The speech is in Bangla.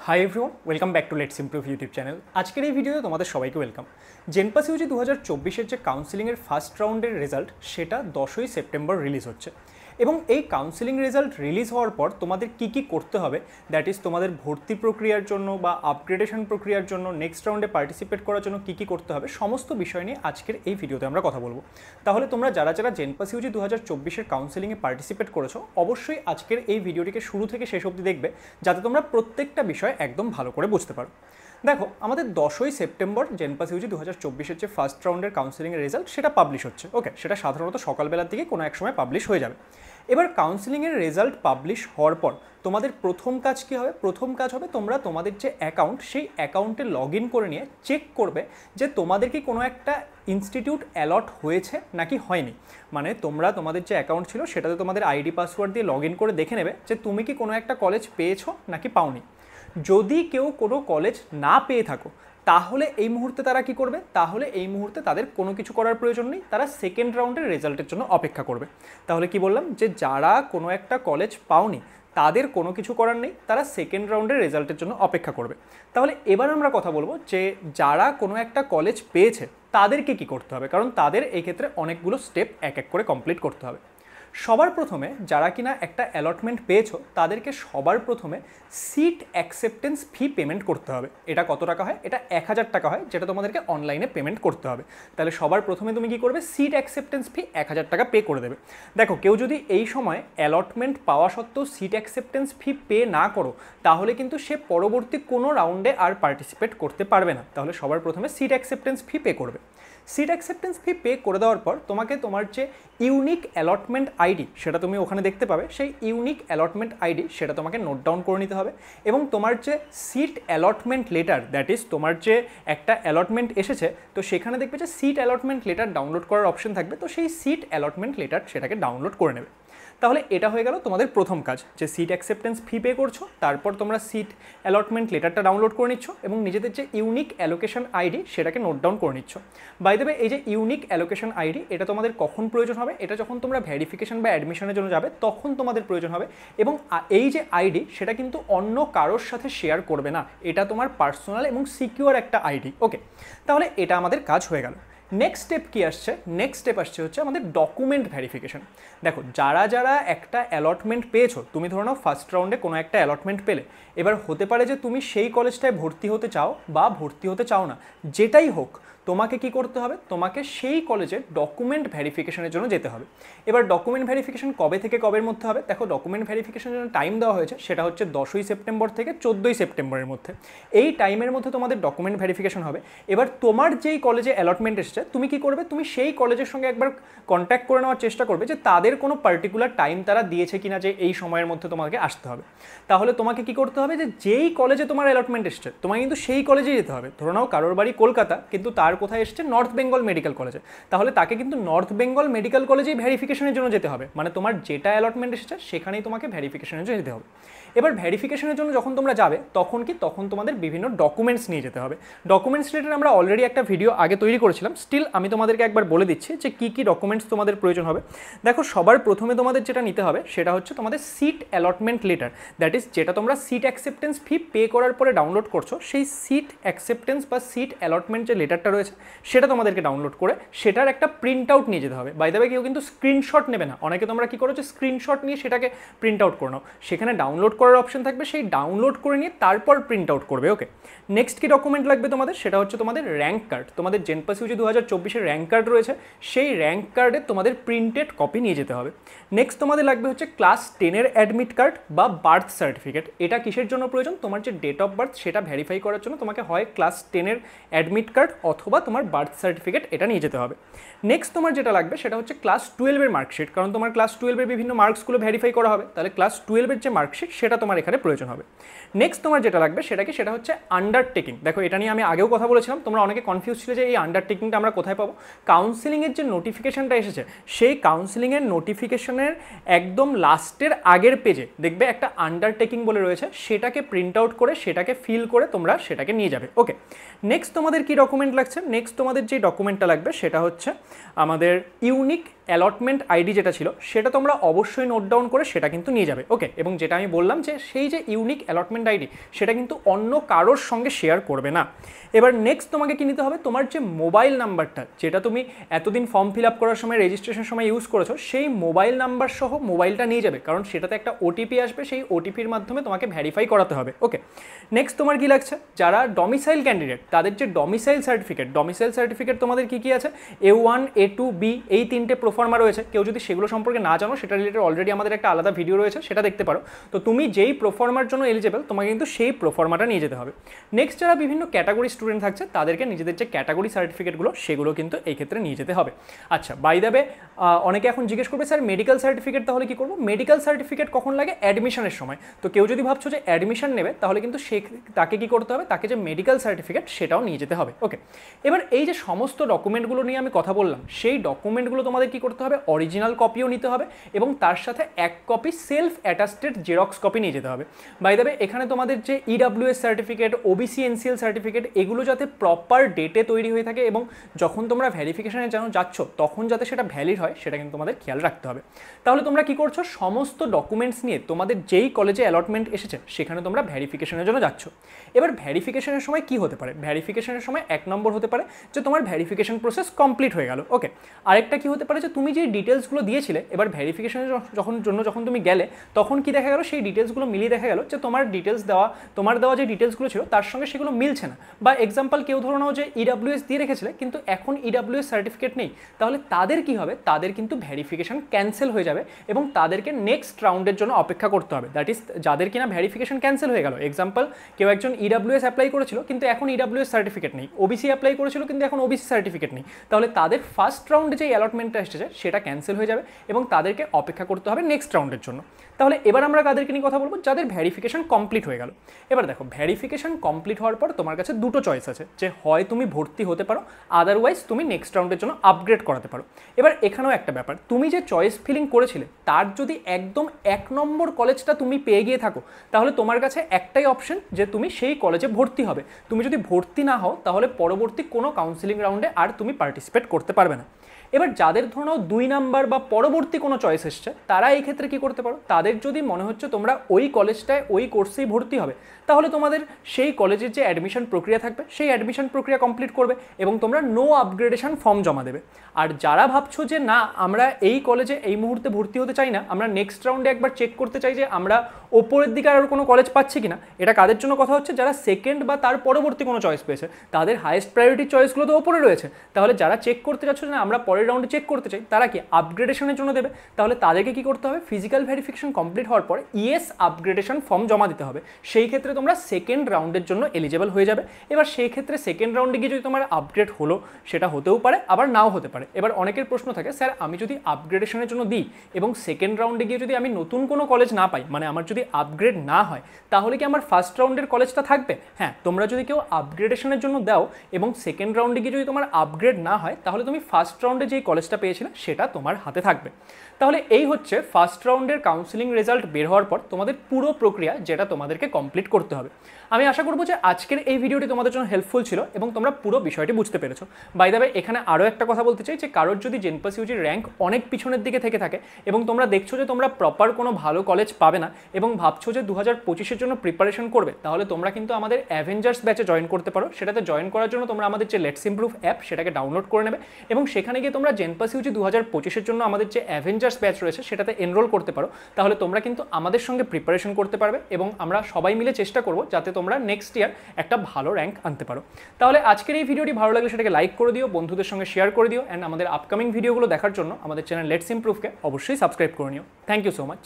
Hi everyone, welcome back to let's improve YouTube channel. আজকের এই ভিডিওতে তোমাদের সবাইকে ওয়েলকাম। জেনপাস ইউজি 2024-এর যে কাউন্সিলিংয়ের ফার্স্ট রাউন্ডের রেজাল্ট সেটা 10ই সেপ্টেম্বর রিলিজ হচ্ছে এবং এই কাউন্সিলিং রেজাল্ট রিলিজ হওয়ার পর তোমাদের কি করতে হবে, দ্যাট ইজ তোমাদের ভর্তি প্রক্রিয়ার জন্য বা আপগ্রেডেশন প্রক্রিয়ার জন্য নেক্সট রাউন্ডে পার্টিসিপেট করার জন্য কি করতে হবে সমস্ত বিষয় নিয়ে আজকের এই ভিডিওতে আমরা কথা বলবো। তাহলে তোমরা যারা জেনপাস ইউজি 2024-এর কাউন্সিলিংয়ে পার্টিসিপেট করেছো অবশ্যই আজকের এই ভিডিওটিকে শুরু থেকে শেষ অবধি দেখবে, যাতে তোমরা প্রত্যেকটা বিষয় একদম ভালো করে বুঝতে পারো। দেখো, আমাদের 10ই সেপ্টেম্বর জেনপাস ইউজি 2024-এর যে ফার্স্ট রাউন্ডের কাউন্সিলিংয়ের রেজাল্ট সেটা পাবলিশ হচ্ছে। ওকে, সেটা সাধারণত সকালবেলার দিকে কোনো এক সময় পাবলিশ হয়ে যাবে। এবার কাউন্সিলিংয়ের রেজাল্ট পাবলিশ হওয়ার পর তোমাদের প্রথম কাজ কী হবে? প্রথম কাজ হবে তোমরা তোমাদের যে অ্যাকাউন্ট সেই অ্যাকাউন্টে লগ ইন করে নিয়ে চেক করবে যে তোমাদের কি কোনো একটা ইনস্টিটিউট অ্যালট হয়েছে নাকি হয়নি। মানে তোমরা তোমাদের যে অ্যাকাউন্ট ছিল সেটাতে তোমাদের আইডি পাসওয়ার্ড দিয়ে লগ ইন করে দেখে নেবে যে তুমি কি কোনো একটা কলেজ পেয়েছো নাকি পাওনি। যদি কেউ কোনো কলেজ না পেয়ে থাকো তাহলে এই মুহূর্তে তারা কি করবে? তাহলে এই মুহূর্তে তাদের কোনো কিছু করার প্রয়োজন নেই, তারা সেকেন্ড রাউন্ডের রেজাল্টের জন্য অপেক্ষা করবে। তাহলে কি বললাম, যে যারা কোনো একটা কলেজ পাওনি তাদের কোনো কিছু করার নেই, তারা সেকেন্ড রাউন্ডের রেজাল্টের জন্য অপেক্ষা করবে। তাহলে এবার আমরা কথা বলবো যে যারা কোনো একটা কলেজ পেয়েছে তাদেরকে কি করতে হবে, কারণ তাদের এই ক্ষেত্রে অনেকগুলো স্টেপ এক এক করে কমপ্লিট করতে হবে। সবার প্রথমে যারা কিনা একটা অ্যালটমেন্ট পেয়েছো তাদেরকে সবার প্রথমে সিট অ্যাকসেপ্টেন্স ফি পেমেন্ট করতে হবে। এটা কত টাকা হয়? এটা 1000 টাকা হয়, যেটা তোমাদেরকে অনলাইনে পেমেন্ট করতে হবে। তাহলে সবার প্রথমে তুমি কি করবে? সিট অ্যাকসেপ্টেন্স ফি 1000 টাকা পে করে দেবে। দেখো, কেউ যদি এই সময় অ্যালটমেন্ট পাওয়া সত্ত্বেও সিট অ্যাকসেপ্টেন্স ফি পে না করো তাহলে কিন্তু সে পরবর্তী কোনো রাউন্ডে আর পার্টিসিপেট করতে পারবে না। তাহলে সবার প্রথমে সিট অ্যাকসেপ্টেন্স ফি পে করবে। সিট অ্যাকসেপ্টেন্স ফি পে করে দেওয়ার পর তোমাকে তোমার যে ইউনিক অ্যালটমেন্ট আইডি সেটা তুমি ওখানে দেখতে পাবে, সেই ইউনিক অ্যালটমেন্ট আইডি সেটা তোমাকে নোট ডাউন করে নিতে হবে এবং তোমার যে seat allotment letter, that is তোমার যে একটা অ্যালটমেন্ট এসেছে তো সেখানে দেখবে যে সিট অ্যালটমেন্ট লেটার ডাউনলোড করার অপশন থাকবে, তো সেই সিট অ্যালটমেন্ট লেটার সেটাকে ডাউনলোড করে নেবে। তাহলে এটা হয়ে গেল তোমাদের প্রথম কাজ, যে সিট অ্যাকসেপ্টেন্স ফি পে করছো, তারপর তোমরা সিট অ্যালটমেন্ট লেটারটা ডাউনলোড করে নিচ্ছ এবং নিজেদের যে ইউনিক অ্যালোকেশন আইডি সেটাকে নোট ডাউন করে নিচ্ছ। বাই দ্য ওয়ে, এই যে ইউনিক অ্যালোকেশন আইডি এটা তোমাদের কখন প্রয়োজন হবে? এটা যখন তোমরা ভেরিফিকেশন বা অ্যাডমিশনের জন্য যাবে তখন তোমাদের প্রয়োজন হবে। এবং এই যে আইডি সেটা কিন্তু অন্য কারোর সাথে শেয়ার করবে না, এটা তোমার পার্সোনাল এবং সিকিউর একটা আইডি। ওকে, তাহলে এটা আমাদের কাজ হয়ে গেল। নেক্সট স্টেপ কী আসছে? নেক্সট স্টেপ আসছে হচ্ছে আমাদের ডকুমেন্ট ভেরিফিকেশন। দেখো, যারা একটা অ্যালটমেন্ট পেয়েছো, তুমি ধরো নাও ফার্স্ট রাউন্ডে কোনো একটা অ্যালটমেন্ট পেলে, এবার হতে পারে যে তুমি সেই কলেজটায় ভর্তি হতে চাও বা ভর্তি হতে চাও না, যেটাই হোক তোমাকে কি করতে হবে? তোমাকে সেই কলেজের ডকুমেন্ট ভেরিফিকেশনের জন্য যেতে হবে। এবার ডকুমেন্ট ভেরিফিকেশন কবে থেকে কবের মধ্যে হবে? দেখো, ডকুমেন্ট ভেরিফিকেশনের জন্য টাইম দেওয়া হয়েছে, সেটা হচ্ছে 10ই সেপ্টেম্বর থেকে 14ই সেপ্টেম্বরের মধ্যে। এই টাইমের মধ্যে তোমাদের ডকুমেন্ট ভেরিফিকেশন হবে। এবার তোমার যেই কলেজে অ্যালটমেন্ট এসেছে তুমি কি করবে? তুমি সেই কলেজের সঙ্গে একবার কন্ট্যাক্ট করে নেওয়ার চেষ্টা করবে যে তাদের কোনো পার্টিকুলার টাইম তারা দিয়েছে কিনা যে এই সময়ের মধ্যে তোমাকে আসতে হবে। তাহলে তোমাকে কি করতে হবে? যে যেই কলেজে তোমার অ্যালটমেন্ট এসছে তোমাকে কিন্তু সেই কলেজেই যেতে হবে। ধরো নাও কারোর বাড়ি কলকাতা, কিন্তু তার কোথায় এসছে? নর্থ বেঙ্গল মেডিকেল কলেজে, তাহলে তাকে কিন্তু নর্থ বেঙ্গল মেডিকেল কলেজেই ভেরিফিকেশনের জন্য যেতে হবে। মানে তোমার যেটা অ্যালটমেন্ট এসেছে সেখানেই তোমাকে ভেরিফিকেশনের জন্য যেতে হবে। এবার ভেরিফিকেশনের জন্য যখন তোমরা যাবে তখন তোমাদের বিভিন্ন ডকুমেন্টস নিয়ে যেতে হবে। ডকুমেন্টস রিলেটেড আমরা অলরেডি একটা ভিডিও আগে তৈরি করেছিলাম, স্টিল আমি তোমাদেরকে একবার বলে দিচ্ছি যে কী ডকুমেন্টস তোমাদের প্রয়োজন হবে। দেখো, সবার প্রথমে তোমাদের যেটা নিতে হবে সেটা হচ্ছে তোমাদের seat allotment letter, that is যেটা তোমরা সিট অ্যাকসেপ্টেন্স ফি পে করার পরে ডাউনলোড করছো, সেই সিট অ্যাকসেপ্টেন্স বা সিট অ্যালটমেন্ট যে লেটারটা রয়েছে সেটা তোমাদেরকে ডাউনলোড করে সেটার একটা প্রিন্ট আউট নিয়ে যেতে হবে। বাই দ্য ওয়ে, কেউ কিন্তু স্ক্রিনশট নেবে না। অনেকে তোমরা কী করো যে স্ক্রিনশট নিয়ে সেটাকে প্রিন্ট আউট করে নাও, সেখানে ডাউনলোড করার অপশন থাকবে, সেই ডাউনলোড করে নিয়ে তারপর প্রিন্ট আউট করবে। ওকে, নেক্সট কি ডকুমেন্ট লাগবে তোমাদের? সেটা হচ্ছে তোমাদের র্যাঙ্ক কার্ড। তোমাদের জেনপাস ইউজি 2024-এর র্যাঙ্ক কার্ড রয়েছে, সেই র্যাঙ্ক কার্ডে তোমাদের প্রিন্টেড কপি নিয়ে যেতে হবে। নেক্সট তোমাদের লাগবে হচ্ছে ক্লাস 10-এর অ্যাডমিট কার্ড বা বার্থ সার্টিফিকেট। এটা কিসের জন্য প্রয়োজন? তোমার যে ডেট অফ বার্থ সেটা ভেরিফাই করার জন্য তোমাকে হয় ক্লাস 10-এর অ্যাডমিট কার্ড অথবা তোমার বার্থ সার্টিফিকেট এটা নিয়ে যেতে হবে। নেক্সট তোমার যেটা লাগবে সেটা হচ্ছে ক্লাস 12-এর মার্কশিট, কারণ তোমার ক্লাস 12-এর বিভিন্ন মার্কসগুলো ভেরিফাই করা হবে, তাহলে ক্লাস 12-এর যে মার্কশিট সেটা তোমার এখানে প্রয়োজন হবে। নেক্সট তোমার যেটা লাগবে সেটা হচ্ছে আন্ডারটেকিং। দেখো, এটা নিয়ে আমি আগেও কথা বলেছিলাম, তোমরা অনেকে কনফিউজ ছিল যে এই আন্ডারটেকিংটা আমরা কোথায় পাবো। কাউন্সিলিংয়ের যে নোটিফিকেশনটা এসেছে সেই কাউন্সিলিংয়ের নোটিফিকেশনের একদম লাস্টের আগের পেজে দেখবে একটা আন্ডারটেকিং বলে রয়েছে, সেটাকে প্রিন্ট আউট করে সেটাকে ফিল করে তোমরা সেটাকে নিয়ে যাবে। ওকে, নেক্সট তোমাদের কি ডকুমেন্ট লাগছে? নেক্সট তোমাদের যে ডকুমেন্টটা লাগবে সেটা হচ্ছে আমাদের ইউনিক অ্যালটমেন্ট আইডি যেটা ছিল সেটা তোমরা অবশ্যই নোট ডাউন করে সেটা কিন্তু নিয়ে যাবে, ওকে। এবং যেটা আমি বললাম যে সেই যে ইউনিক অ্যালটমেন্ট আইডি সেটা কিন্তু অন্য কারোর সঙ্গে শেয়ার করবে না। এবার নেক্সট তোমাকে কি নিতে হবে, তোমার যে মোবাইল নাম্বারটা যেটা তুমি এতদিন ফর্ম ফিল আপ করার সময় রেজিস্ট্রেশন সময় ইউজ করেছো সেই মোবাইল নাম্বার সহ মোবাইলটা নিয়ে যাবে, কারণ সেটাতে একটা ওটিপি আসবে, সেই ওটিপির মাধ্যমে তোমাকে ভেরিফাই করাতে হবে, ওকে। নেক্সট তোমার কি লাগছে, যারা ডমিসাইল ক্যান্ডিডেট তাদের যে ডমিসাইল সার্টিফিকেট তোমাদের কি আছে, A1 A2 B এই তিনটে প্রোফর্মা রয়েছে। কেউ যদি সেগুলো সম্পর্কে না জানো সেটা রিলেটেড অলরেডি আমাদের একটা আলাদা ভিডিও রয়েছে, সেটা দেখতে পারো। তো তুমি যেই প্রোফর্মার জন্য এলিজেবল তোমাকে কিন্তু সেই প্রোফর্মাটা নিয়ে যেতে হবে। নেক্সট যারা বিভিন্ন ক্যাটাগরি স্টুডেন্ট থাকছে তাদেরকে নিজেদের যে ক্যাটাগরি সার্টিফিকেটগুলো সেগুলো কিন্তু এই ক্ষেত্রে নিয়ে যেতে হবে। আচ্ছা, বাই দ্য ওয়ে অনেকে এখন জিজ্ঞেস করবে স্যার মেডিকেল সার্টিফিকেট তাহলে কি করবো? মেডিকেল সার্টিফিকেট কখন লাগে? অ্যাডমিশনের সময়। তো কেউ যদি ভাবছো যে অ্যাডমিশন নেবে তাহলে কিন্তু তাকে কি করতে হবে, তাকে যে মেডিকেল সার্টিফিকেট সেটাও নিয়ে যেতে হবে, ওকে। এবার এই যে সমস্ত ডকুমেন্টগুলো নিয়ে আমি কথা বললাম সেই ডকুমেন্টগুলো তোমাদের কি করতে হবে, অরিজিনাল কপিও নিতে হবে এবং তার সাথে এক copy self attested xerox copy নিয়ে যেতে হবে। বাই দ্য ওয়ে এখানে তোমাদের যে EWS certificate, OBC NCL certificate এগুলো যাতে প্রপার ডেটে তৈরি হয়ে থাকে এবং যখন তোমরা ভেরিফিকেশনে যাচ্ছ তখন যাতে সেটা ভ্যালিড হয় সেটা কিন্তু তোমাদের খেয়াল রাখতে হবে। তাহলে তোমরা কি করছো, সমস্ত ডকুমেন্টস নিয়ে তোমাদের যেই কলেজে অ্যালটমেন্ট এসেছে সেখানে তোমরা ভেরিফিকেশনের জন্য যাচ্ছ। এবার ভেরিফিকেশনের সময় কি হতে পারে, ভেরিফিকেশনের সময় এক নম্বর হতে পারে যে তোমার ভেরিফিকেশন প্রসেস কমপ্লিট হয়ে গেল, ওকে। আরেকটা কি হতে পারে যে তুমি যে ডিটেলসগুলো দিয়েছিলে এবার ভেরিফিকেশনের যখন তুমি গেলে তখন কি দেখা গেল, সেই ডিটেলসগুলো মিলিয়ে দেখা গেল যে তোমার দেওয়া যে ডিটেলসগুলো ছিল তার সঙ্গে সেগুলো মিলছে না। বা এক্সাম্পল কেউ ধরে নাও যে EWS দিয়ে রেখেছিলে কিন্তু এখন EWS সার্টিফিকেট নেই, তাহলে তাদের কি হবে, তাদের কিন্তু ভেরিফিকেশন ক্যান্সেল হয়ে যাবে এবং তাদেরকে নেক্সট রাউন্ডের জন্য অপেক্ষা করতে হবে। দ্যাট ইজ যাদের কিনা ভেরিফিকেশন ক্যান্সেল হয়ে গেল, এক্সাম্পল কেউ একজন EWS অ্যাপ্লাই করেছিল কিন্তু এখন EWS সার্টিফিকেট নেই, OBC অ্যাপ্লাই করেছিল কিন্তু এখন OBC সার্টিফিকেট নেই, তাহলে তাদের ফার্স্ট রাউন্ডে যে অ্যালটমেন্টটা এসেছে সেটা ক্যান্সেল হয়ে যাবে এবং তাদেরকে অপেক্ষা করতে হবে নেক্সট রাউন্ডের জন্য। তাহলে এবার আমরা কাদেরকে নিয়ে কথা বলবো, যাদের ভেরিফিকেশন কমপ্লিট হয়ে গেল। এবার দেখো ভেরিফিকেশন কমপ্লিট হওয়ার পর তোমার কাছে দুটো চয়েস আছে, যে হয় তুমি ভর্তি হতে পারো, আদারওয়াইজ তুমি নেক্সট রাউন্ডের জন্য আপগ্রেড করাতে পারো। এবার এখানেও একটা ব্যাপার, তুমি যে চয়েস ফিলিং করেছিলে তার যদি একদম 1 নম্বর কলেজটা তুমি পেয়ে গিয়ে থাকো তাহলে তোমার কাছে একটাই অপশন যে তুমি সেই কলেজে ভর্তি হবে। তুমি যদি ভর্তি না হও তাহলে পরবর্তী কোনো কাউন্সিলিং রাউন্ডে আর তুমি পার্টিসিপেট করতে পারবে না। এবার যাদের ধরো 2 নাম্বার বা পরবর্তী কোনো চয়েস এসছে তারা এই ক্ষেত্রে কি করতে পারো, তাদের যদি মনে হচ্ছে তোমরা ওই কলেজটায় ওই কোর্সেই ভর্তি হবে তাহলে তোমাদের সেই কলেজের যে অ্যাডমিশন প্রক্রিয়া থাকবে সেই অ্যাডমিশন প্রক্রিয়া কমপ্লিট করবে এবং তোমরা নো আপগ্রেডেশন ফর্ম জমা দেবে। আর যারা ভাবছো যে না আমরা এই কলেজে এই মুহূর্তে ভর্তি হতে চাই না, আমরা নেক্সট রাউন্ডে একবার চেক করতে চাই যে আমরা ওপরের দিকে আর কোনো কলেজ পাচ্ছি কিনা, এটা কাদের জন্য কথা হচ্ছে, যারা সেকেন্ড বা তার পরবর্তী কোনো চয়েস পেয়েছে তাদের হাইয়েস্ট প্রায়োরিটি চয়েসগুলো তো ওপরে রয়েছে। তাহলে যারা চেক করতে চাচ্ছ না আমরা পরের রাউন্ডে চেক করতে চাই তারা কি আপগ্রেডেশনের জন্য দেবে, তাহলে তাদেরকে কি করতে হবে, ফিজিক্যাল ভেরিফিকেশন কমপ্লিট হওয়ার পরে ইএস আপগ্রেডেশন ফর্ম জমা দিতে হবে। সেই ক্ষেত্রে তোমরা সেকেন্ড রাউন্ডের জন্য এলিজেবল হয়ে যাবে। এবার সেই ক্ষেত্রে সেকেন্ড রাউন্ডে গিয়ে যদি তোমার আপগ্রেড হলো সেটা হতেও পারে আবার নাও হতে পারে। এবার অনেকের প্রশ্ন থাকে স্যার আমি যদি আপগ্রেডেশনের জন্য দিই এবং সেকেন্ড রাউন্ডে গিয়ে যদি আমি নতুন কোনো কলেজ না পাই, মানে আমার যদি আপগ্রেড না হয় তাহলে কি আমার ফার্স্ট রাউন্ডের কলেজটা থাকবে? হ্যাঁ, তোমরা যদি কেউ আপগ্রেডেশনের জন্য দাও এবং সেকেন্ড রাউন্ডে গিয়ে যদি তোমার আপগ্রেড না হয় তাহলে তুমি ফার্স্ট রাউন্ডে যেই কলেজটা পেয়েছিলে সেটা তোমার হাতে থাকবে। তাহলে এই হচ্ছে ফার্স্ট রাউন্ডের কাউন্সিলিং রেজাল্ট বের হওয়ার পর তোমাদের পুরো প্রক্রিয়া যেটা তোমাদেরকে কমপ্লিট করতে হবে। আমি আশা করব যে আজকের এই ভিডিওটি তোমাদের জন্য হেল্পফুল ছিল এবং তোমরা পুরো বিষয়টি বুঝতে পেরেছো। বাই দ্য ওয়ে এখানে আরও একটা কথা বলতে চাই যে কারোর যদি জেনপাস ইউজির র্যাঙ্ক অনেক পিছনের দিকে থেকে থাকে এবং তোমরা দেখছো যে তোমরা প্রপার কোনো ভালো কলেজ পাবে না এবং ভাবছো যে 2025-এর জন্য প্রিপারেশন করবে, তাহলে তোমরা কিন্তু আমাদের অ্যাভেঞ্জার্স ব্যাচে জয়েন করতে পারো। সেটাতে জয়েন করার জন্য তোমরা আমাদের যে লেটস ইমপ্রুভ অ্যাপ সেটাকে ডাউনলোড করে নেবে এবং সেখানে গিয়ে তোমরা জেনপাস ইউজি 2025-এর জন্য আমাদের যে অ্যাভেঞ্জার্স ব্যাচ রয়েছে সেটাতে এনরোল করতে পারো। তাহলে তোমরা কিন্তু আমাদের সঙ্গে প্রিপারেশন করতে পারবে এবং আমরা সবাই মিলে চেষ্টা করব যাতে তোমরা নেক্সট ইয়ার একটা ভালো র্যাঙ্ক আনতে পারো। তাহলে আজকের এই ভিডিওটি ভালো লাগলে সেটাকে লাইক করে দিও, বন্ধুদের সঙ্গে শেয়ার করে দিও অ্যান্ড আমাদের আপকামিং ভিডিওগুলো দেখার জন্য আমাদের চ্যানেল লেটস ইমপ্রুভকে অবশ্যই সাবস্ক্রাইব করে নিও। Thank you so much.